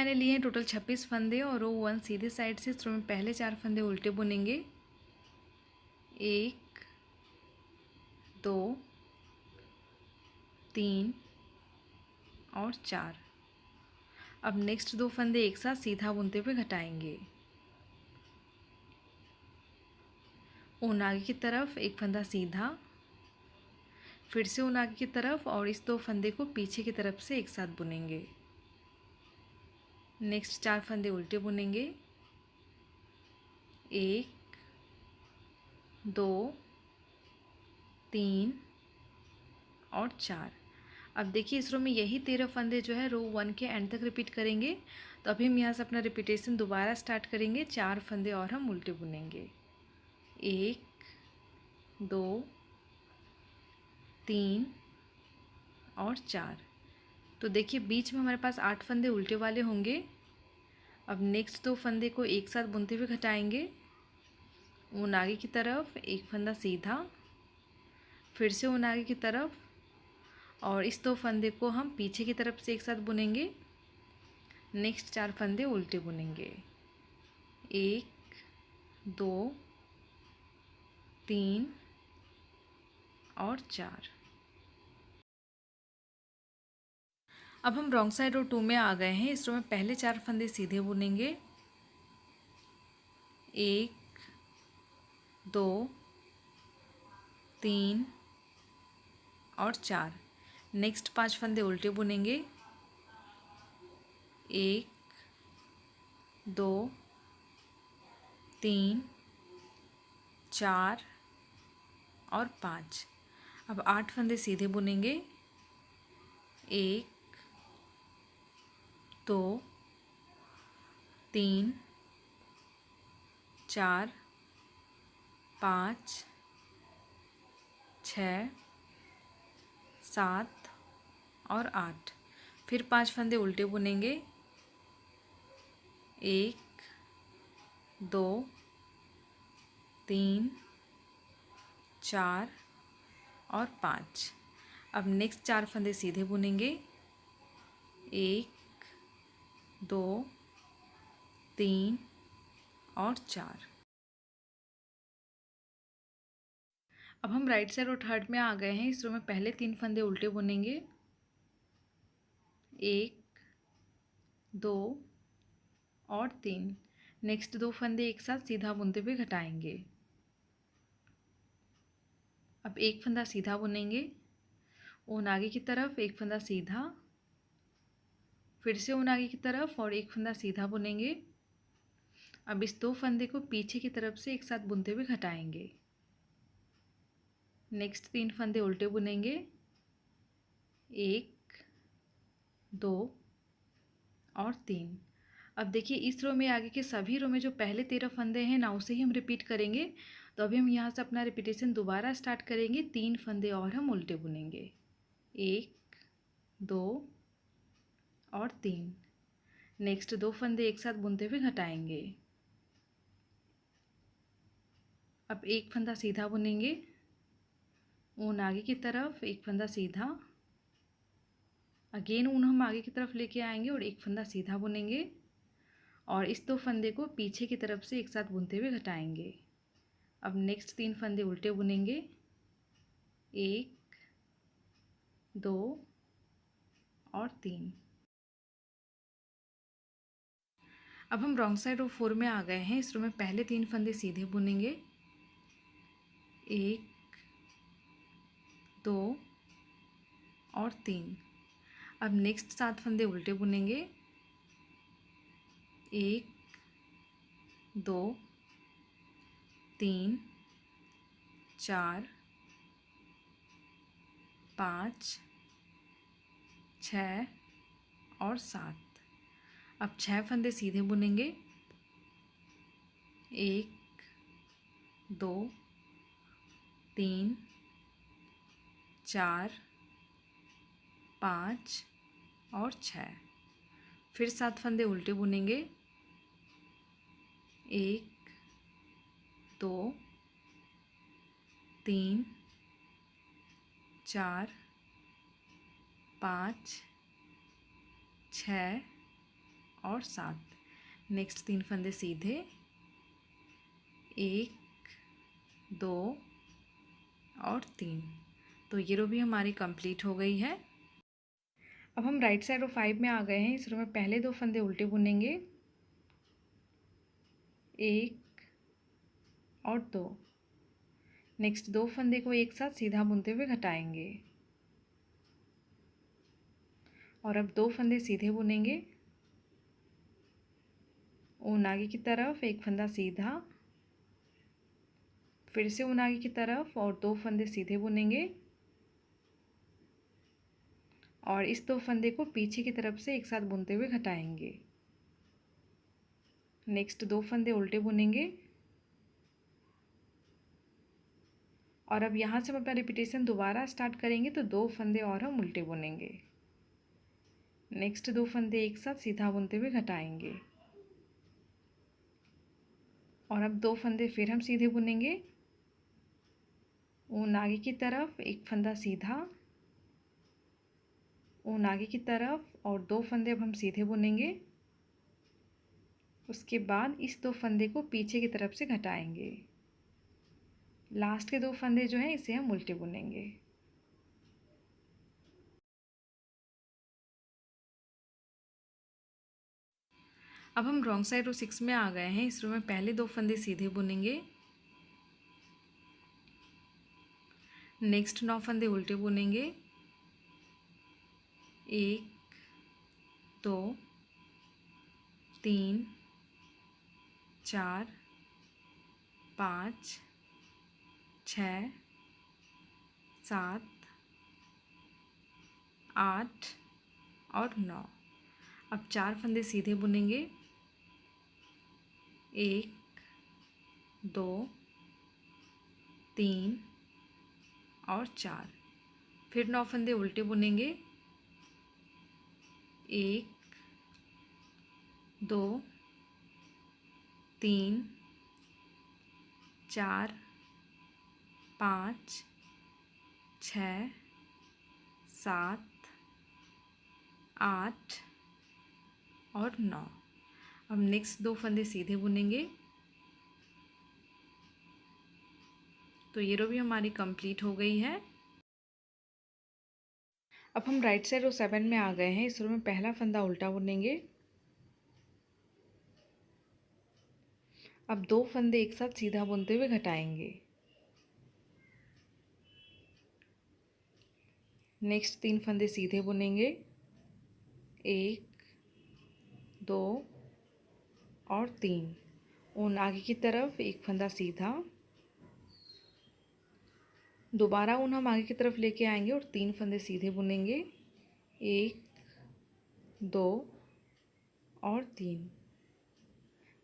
मैंने लिए हैं टोटल 26 फंदे और रो 1 सीधे साइड से। इस रो में पहले 4 फंदे उल्टे बुनेंगे, 1 2 3 और 4। अब नेक्स्ट 2 फंदे एक साथ सीधा बुनते हुए घटाएंगे। ऊन आगे की तरफ, एक फंदा सीधा, फिर से ऊन आगे की तरफ और इस 2 फंदे को पीछे की तरफ से एक साथ बुनेंगे। नेक्स्ट 4 फंदे उल्टे बुनेंगे, 1 2 3 और 4। अब देखिए इस रो में यही 13 फंदे जो है रो 1 के एंड तक रिपीट करेंगे। तो अभी हम यहाँ से अपना रिपीटेशन दोबारा स्टार्ट करेंगे। 4 फंदे और हम उल्टे बुनेंगे, 1 2 3 और 4। तो देखिए बीच में हमारे पास 8 फंदे उल्टे वाले होंगे। अब नेक्स्ट 2 फंदे को एक साथ बुनते हुए घटाएंगे। ऊन आगे की तरफ, एक फंदा सीधा, फिर से ऊन आगे की तरफ और इस 2 फंदे को हम पीछे की तरफ से एक साथ बुनेंगे। नेक्स्ट 4 फंदे उल्टे बुनेंगे, 1 2 3 और 4। अब हम रॉन्ग साइड रो 2 में आ गए हैं। इस रो में पहले 4 फंदे सीधे बुनेंगे, 1 2 3 और 4। नेक्स्ट 5 फंदे उल्टे बुनेंगे, 1 2 3 4 और 5। अब 8 फंदे सीधे बुनेंगे, 1 2 3 4 5 6 7 और 8। फिर 5 फंदे उल्टे बुनेंगे, 1 2 3 4 और 5। अब नेक्स्ट 4 फंदे सीधे बुनेंगे, 1 2 3 और 4। अब हम राइट साइड और थर्ड में आ गए हैं। इस रो में पहले 3 फंदे उल्टे बुनेंगे, 1 2 और 3। नेक्स्ट 2 फंदे एक साथ सीधा बुनते हुए घटाएंगे। अब एक फंदा सीधा बुनेंगे, ऊन आगे की तरफ, एक फंदा सीधा, फिर से ऊन आगे की तरफ और एक फंदा सीधा बुनेंगे। अब इस 2 फंदे को पीछे की तरफ से एक साथ बुनते हुए घटाएंगे। नेक्स्ट 3 फंदे उल्टे बुनेंगे, 1 2 और 3। अब देखिए इस रो में आगे के सभी रो में जो पहले 13 फंदे हैं ना उसे ही हम रिपीट करेंगे। तो अभी हम यहाँ से अपना रिपीटेशन दोबारा स्टार्ट करेंगे। 3 फंदे और हम उल्टे बुनेंगे, 1 2 और 3। नेक्स्ट 2 फंदे एक साथ बुनते हुए घटाएंगे। अब एक फंदा सीधा बुनेंगे, ऊन आगे की तरफ, एक फंदा सीधा, अगेन ऊन हम आगे की तरफ लेके आएंगे और एक फंदा सीधा बुनेंगे और इस 2 फंदे को पीछे की तरफ से एक साथ बुनते हुए घटाएंगे। अब नेक्स्ट 3 फंदे उल्टे बुनेंगे, 1 2 और 3। अब हम रॉन्ग साइड रो 4 में आ गए हैं। इस रो में पहले 3 फंदे सीधे बुनेंगे, 1 2 और 3। अब नेक्स्ट 7 फंदे उल्टे बुनेंगे, 1 2 3 4 5 6 और 7। अब 6 फंदे सीधे बुनेंगे, 1 2 3 4 5 और 6। फिर 7 फंदे उल्टे बुनेंगे, 1 2 3 4 5 6 और 7। नेक्स्ट 3 फंदे सीधे, 1 2 और 3। तो ये रो भी हमारी कंप्लीट हो गई है। अब हम राइट साइड रो 5 में आ गए हैं। इस रो में पहले 2 फंदे उल्टे बुनेंगे, 1 और 2। नेक्स्ट 2 फंदे को एक साथ सीधा बुनते हुए घटाएंगे और अब 2 फंदे सीधे बुनेंगे, ऊन आगे की तरफ, एक फंदा सीधा, फिर से ऊन आगे की तरफ और 2 फंदे सीधे बुनेंगे और इस 2 फंदे को पीछे की तरफ से एक साथ बुनते हुए घटाएंगे। नेक्स्ट 2 फंदे उल्टे बुनेंगे और अब यहाँ से हम अपना रिपीटेशन दोबारा स्टार्ट करेंगे, तो 2 फंदे और हम उल्टे बुनेंगे। नेक्स्ट 2 फंदे एक साथ सीधा बुनते हुए घटाएंगे और अब 2 फंदे फिर हम सीधे बुनेंगे, ऊन आगे की तरफ, एक फंदा सीधा, ऊन आगे की तरफ और 2 फंदे अब हम सीधे बुनेंगे। उसके बाद इस 2 फंदे को पीछे की तरफ से घटाएंगे। लास्ट के 2 फंदे जो हैं इसे हम उल्टे बुनेंगे। अब हम रॉन्ग साइड रो 6 में आ गए हैं। इस रो में पहले 2 फंदे सीधे बुनेंगे, नेक्स्ट 9 फंदे उल्टे बुनेंगे, 1 2 3 4 5 6 7 8 और 9। अब 4 फंदे सीधे बुनेंगे, 1 2 3 और 4। फिर 9 फंदे उल्टे बुनेंगे, 1 2 3 4 5 6 7 8 और 9। अब नेक्स्ट 2 फंदे सीधे बुनेंगे। तो ये रो भी हमारी कंप्लीट हो गई है। अब हम राइट साइड रो 7 में आ गए हैं। इस रो में पहला फंदा उल्टा बुनेंगे, अब 2 फंदे एक साथ सीधा बुनते हुए घटाएंगे। नेक्स्ट 3 फंदे सीधे बुनेंगे, 1 2 और 3। ऊन आगे की तरफ, एक फंदा सीधा, दोबारा ऊन हम आगे की तरफ लेके आएंगे और 3 फंदे सीधे बुनेंगे, 1 2 और 3।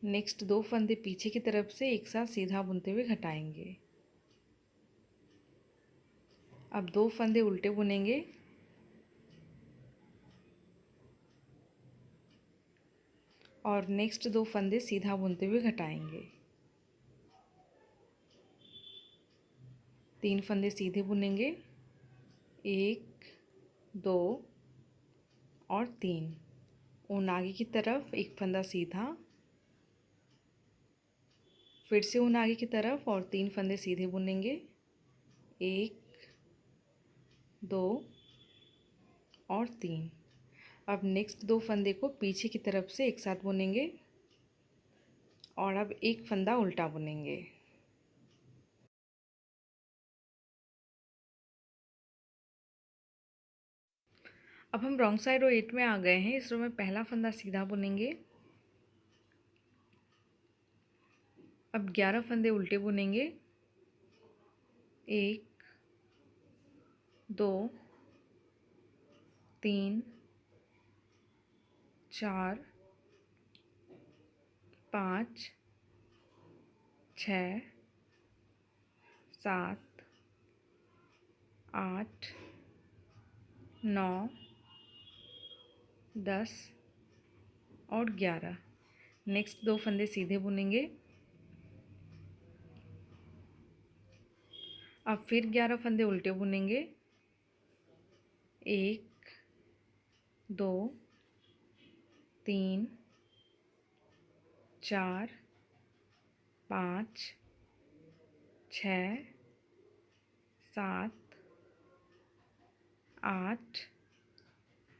नेक्स्ट 2 फंदे पीछे की तरफ से एक साथ सीधा बुनते हुए घटाएंगे। अब 2 फंदे उल्टे बुनेंगे और नेक्स्ट 2 फंदे सीधा बुनते हुए घटाएंगे। 3 फंदे सीधे बुनेंगे, 1 2 और 3। ऊन आगे की तरफ, एक फंदा सीधा, फिर से ऊन आगे की तरफ और 3 फंदे सीधे बुनेंगे, 1 2 और 3। अब नेक्स्ट 2 फंदे को पीछे की तरफ से एक साथ बुनेंगे और अब एक फंदा उल्टा बुनेंगे। अब हम रॉन्ग साइड रो 8 में आ गए हैं। इस रो में पहला फंदा सीधा बुनेंगे, अब 11 फंदे उल्टे बुनेंगे, 1 2 3 4 5 6 7 8 9 10 और 11। नेक्स्ट 2 फंदे सीधे बुनेंगे, अब फिर 11 फंदे उल्टे बुनेंगे, 1 2 3 4 5 6 7 8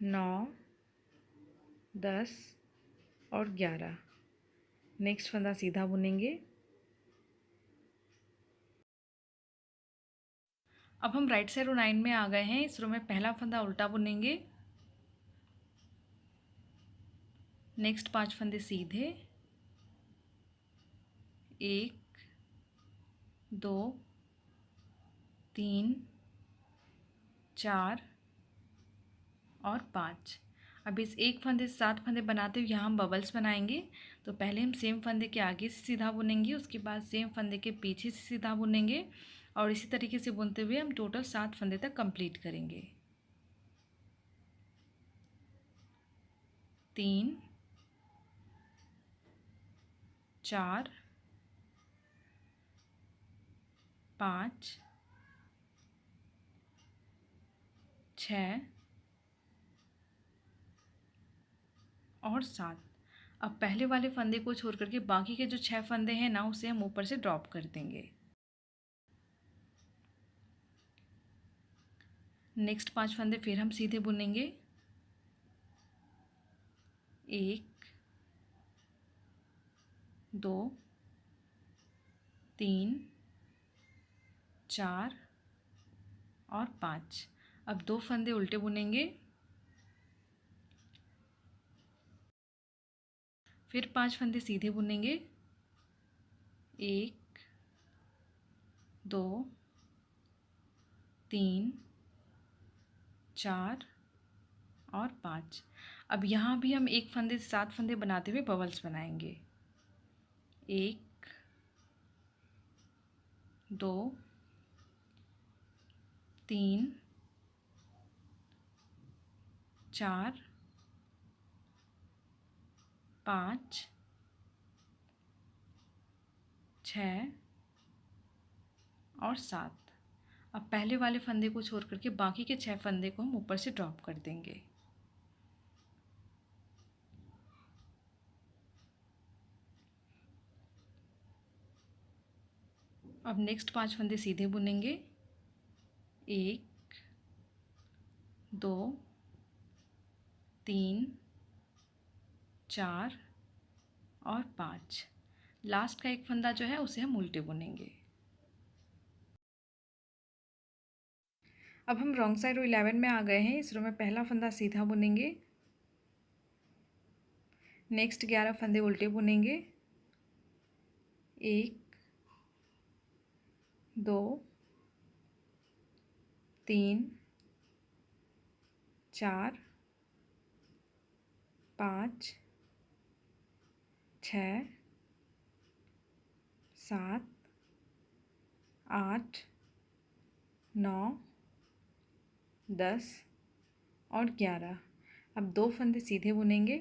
9 10 और 11। नेक्स्ट फंदा सीधा बुनेंगे। अब हम राइट साइड रो 9 में आ गए हैं। इस रो में पहला फंदा उल्टा बुनेंगे। नेक्स्ट 5 फंदे सीधे, 1 2 3 4 और 5। अब इस एक फंदे से 7 फंदे बनाते हुए यहाँ हम बबल्स बनाएंगे। तो पहले हम सेम फंदे के आगे से सीधा बुनेंगे, उसके बाद सेम फंदे के पीछे से सीधा बुनेंगे और इसी तरीके से बुनते हुए हम टोटल 7 फंदे तक कंप्लीट करेंगे। 3 4 5 6 और 7। अब पहले वाले फंदे को छोड़ करके बाकी के जो 6 फंदे हैं ना, उसे हम ऊपर से ड्रॉप कर देंगे। नेक्स्ट 5 फंदे फिर हम सीधे बुनेंगे। 1 2 3 4 और 5। अब 2 फंदे उल्टे बुनेंगे, फिर 5 फंदे सीधे बुनेंगे। 1 2 3 4 और 5। अब यहाँ भी हम एक फंदे से 7 फंदे बनाते हुए बबल्स बनाएंगे। 1 2 3 4 5 6 और 7। अब पहले वाले फंदे को छोड़ करके बाकी के 6 फंदे को हम ऊपर से ड्रॉप कर देंगे। अब नेक्स्ट 5 फंदे सीधे बुनेंगे। 1 2 3 4 और 5। लास्ट का एक फंदा जो है उसे हम उल्टे बुनेंगे। अब हम रॉन्ग साइड रो 11 में आ गए हैं। इस रो में पहला फंदा सीधा बुनेंगे। नेक्स्ट 11 फंदे उल्टे बुनेंगे। 1 2 3 4 5 6 7 8 9 10 और 11। अब 2 फंदे सीधे बुनेंगे।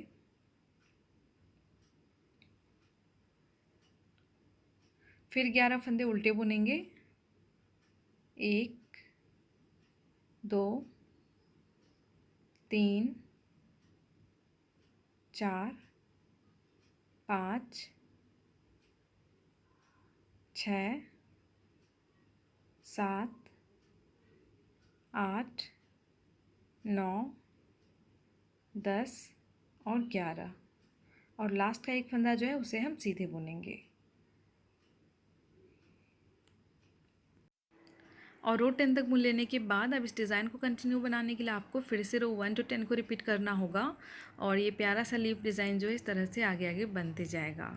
फिर 11 फंदे उल्टे बुनेंगे। 1 2 3 4 5 6 7 8 9 10 और 11। और लास्ट का एक फंदा जो है उसे हम सीधे बुनेंगे। और रो 10 तक बुन लेने के बाद अब इस डिज़ाइन को कंटिन्यू बनाने के लिए आपको फिर से रो 1 to 10 को रिपीट करना होगा और ये प्यारा सा लीफ डिज़ाइन जो है इस तरह से आगे आगे बनते जाएगा।